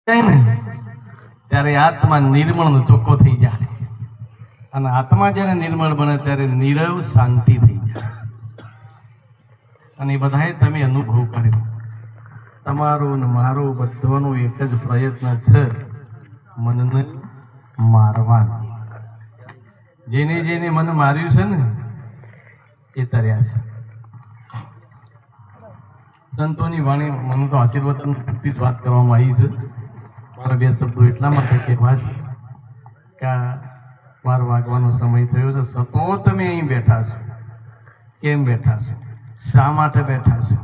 ત્યારે આત્મા નિર્મળ ચોખ્ખો થઈ જાય, અને આત્મા જ્યારે નિર્મળ બને ત્યારે નીરવ શાંતિ થઈ જાય. અને એ બધાએ તમે અનુભવ કર્યો. તમારો ને મારો બધાનો એક જ પ્રયત્ન છે, મનને મારવાનો. જેને જેને મન માર્યું છે ને એ તર્યા છે. સંતોની વાણી મને તો આશીર્વાદ પૂરતી જ વાત કરવામાં આવી છે. મારા બે શબ્દો એટલા માટે કહેવા છે કે 12 વાગવાનો સમય થયો છે. સતો તમે અહીં બેઠા છો. કેમ બેઠા છો? શા માટે બેઠા છો?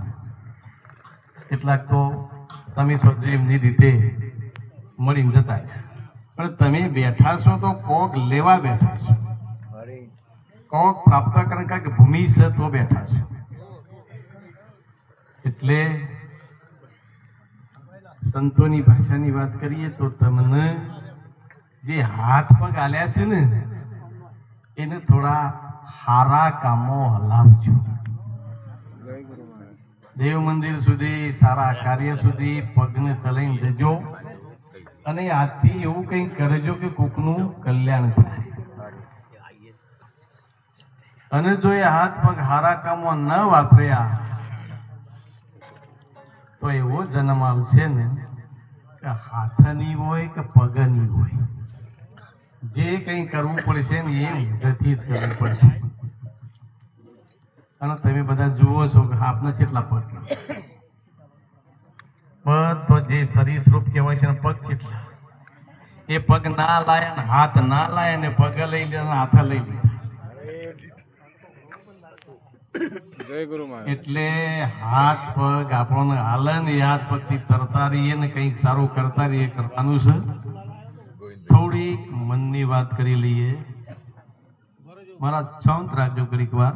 કેટલાક તો તમે સોચો એમની રીતે મળીને જતા, પણ તમે બેઠા છો તો કોક લેવા બેઠા છો, કોક પ્રાપ્ત કરવા કાંઈક ભૂમિ છે તો બેઠા છો. એટલે સંતોની ભાષાની વાત કરીએ તો તમને જે હાથ પગ આલ્યા છે ને એને થોડા હારા કામો હલાવજો. દેવ મંદિર સુધી, સારા કાર્ય સુધી પગને ચલાવીને જજો, અને આજથી એવું કંઈક કરજો કે કોકનું કલ્યાણ થાય. અને જો એ હાથ પગ હારા કામો ન વાપર્યા તો એવો જન્મ આવશે ને કે હાથની હોય કે પગની હોય, જે કંઈ કરવું પડશે ને એ ઊંધેથી જ કરવું પડશે. અને તમે બધા જુઓ છો કે આપને કેટલા પગ, બધો જે શરીર સ્વરૂપ કહેવાય છે ને પગ કેટલા. એ પગ ના લાયા ને હાથ ના લાયા ને પગ લઈ લીધા, હાથ લઈ લીધા. એટલે હાથ પગ આપણને હાલન, એ હાથ પગ થી તરતા રહીએ ને કંઈક સારું કરતા રહીએ, કરવાનું છે. થોડીક મનની વાત કરી લઈએ. મારા શાંત રાખજો ઘડીક વાર.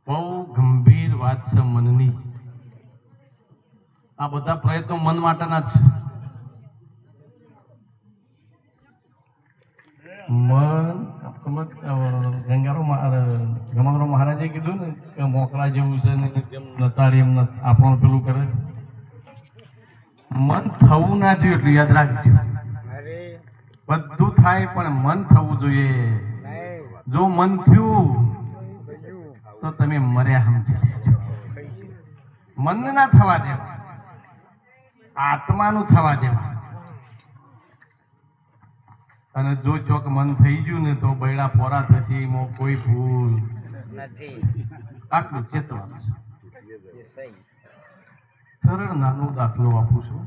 બહુ ગંભીર વાત છે મનની. આ બધા પ્રયત્નો મન માટેના જ છે. મન ગંગારો મહારાજે કીધું ને કે મોકળા જેવું છે ને, જેમ નચાડી એમ આપણું પેલું કરે. મન થવું ના જોઈએ એટલું યાદ રાખજો. બધું થાય પણ મન થવું જોઈએ. જો મન થયું તો તમે મર્યા સમજી લેજો. મન ના થવા દેવા, આત્માનું થવા દેવા. અને જો ચોક મન થઈ ગયું ને તો બૈડા પોરા થશે, એમાં કોઈ ભૂલ નથી. આટલું ચેતવાનું છે. સરળ નાનો દાખલો આપું છું.